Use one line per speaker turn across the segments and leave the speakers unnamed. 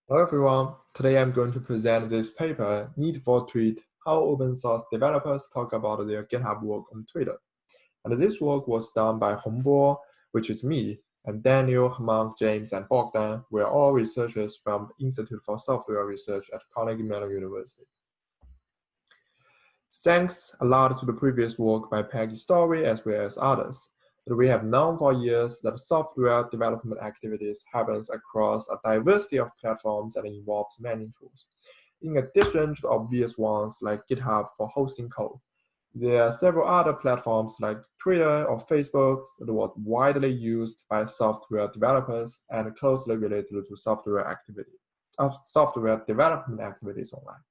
Hello everyone, today I'm going to present this paper, Need for Tweet, How Open Source Developers Talk About Their GitHub Work on Twitter. And this work was done by Hongbo, which is me, and Daniel, Hemank, James, and Bogdan were all researchers from the Institute for Software Research at Carnegie Mellon University. Thanks a lot to the previous work by Peggy Story as well as others, that we have known for years that software development activities happens across a diversity of platforms and involves many tools. In addition to the obvious ones like GitHub for hosting code, there are several other platforms like Twitter or Facebook that were widely used by software developers and closely related to software development activities online.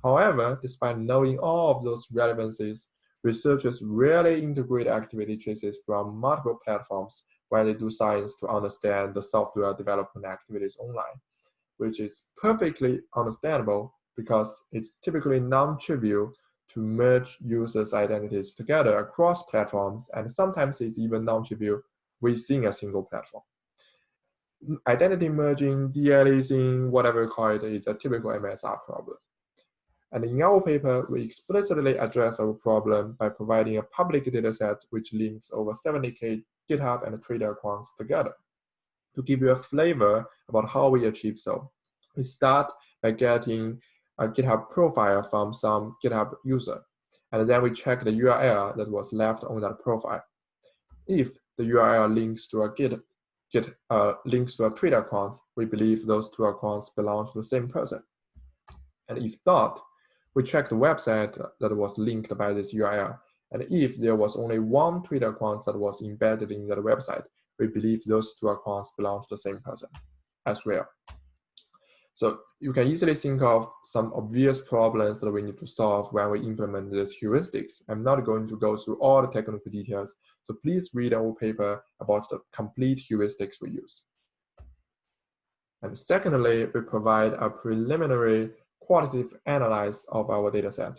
However, despite knowing all of those relevancies, researchers rarely integrate activity traces from multiple platforms when they do science to understand the software development activities online, which is perfectly understandable because it's typically non-trivial to merge users' identities together across platforms, and sometimes it's even non-trivial within a single platform. Identity merging, de-aliasing, whatever you call it, is a typical MSR problem. And in our paper, we explicitly address our problem by providing a public dataset which links over 70K GitHub and Twitter accounts together. To give you a flavor about how we achieve so, we start by getting a GitHub profile from some GitHub user, and then we check the URL that was left on that profile. If the URL links to a Twitter account, we believe those two accounts belong to the same person. And if not, we check the website that was linked by this URL. And if there was only one Twitter account that was embedded in that website, we believe those two accounts belong to the same person as well. So you can easily think of some obvious problems that we need to solve when we implement these heuristics. I'm not going to go through all the technical details, so please read our paper about the complete heuristics we use. And secondly, we provide a preliminary qualitative analysis of our dataset.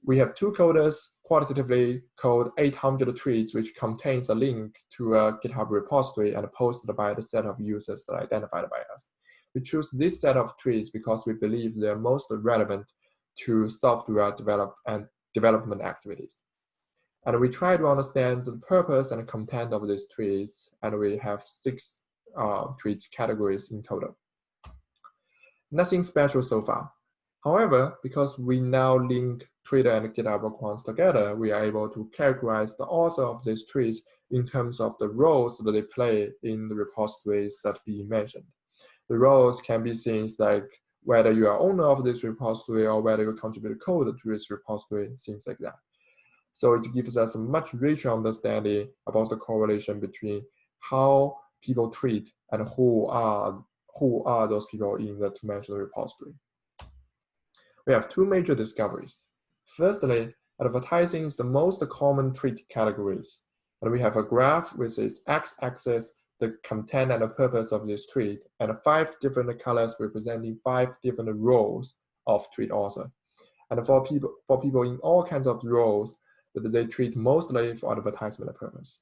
We have two coders quantitatively code 800 tweets, which contains a link to a GitHub repository and posted by the set of users that are identified by us. We choose this set of tweets because we believe they're most relevant to software development activities. And we try to understand the purpose and content of these tweets, and we have 6 tweets categories in total. Nothing special so far. However, because we now link Twitter and GitHub accounts together, we are able to characterize the author of these tweets in terms of the roles that they play in the repositories that we mentioned. The roles can be things like whether you are owner of this repository or whether you contribute code to this repository, things like that. So it gives us a much richer understanding about the correlation between how people tweet and who are those people in the two-dimensional repository. We have 2 major discoveries. Firstly, advertising is the most common tweet categories. And we have a graph with its x-axis, the content and the purpose of this tweet, and 5 different colors representing 5 different roles of tweet author. And for people in all kinds of roles, that they tweet mostly for advertisement purpose.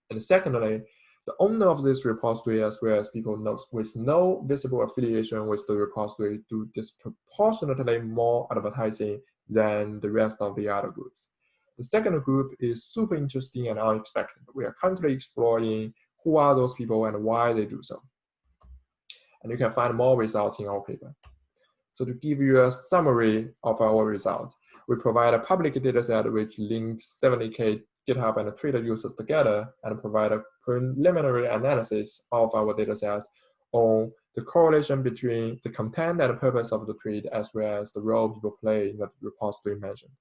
And secondly, the owner of this repository, as well as people with no visible affiliation with the repository, do disproportionately more advertising than the rest of the other groups. The second group is super interesting and unexpected. We are currently exploring who are those people and why they do so. And you can find more results in our paper. So to give you a summary of our results, we provide a public dataset which links 70K GitHub and Twitter users together and provide a preliminary analysis of our dataset on the correlation between the content and the purpose of the tweet as well as the role people play in the repository mentioned.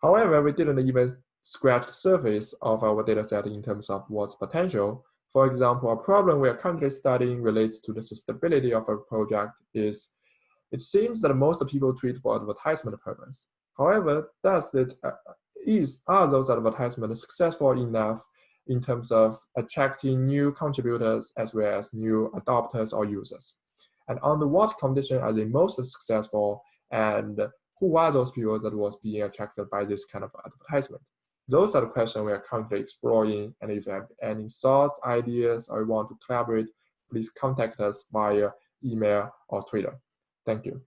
However, we didn't even scratch the surface of our dataset in terms of what's potential. For example, a problem we are currently studying relates to the sustainability of a project is it seems that most people tweet for advertisement purpose. However, are those advertisements successful enough in terms of attracting new contributors as well as new adopters or users? And under what condition are they most successful, and who are those people that was being attracted by this kind of advertisement? Those are the questions we are currently exploring, and if you have any thoughts, ideas, or want to collaborate, please contact us via email or Twitter. Thank you.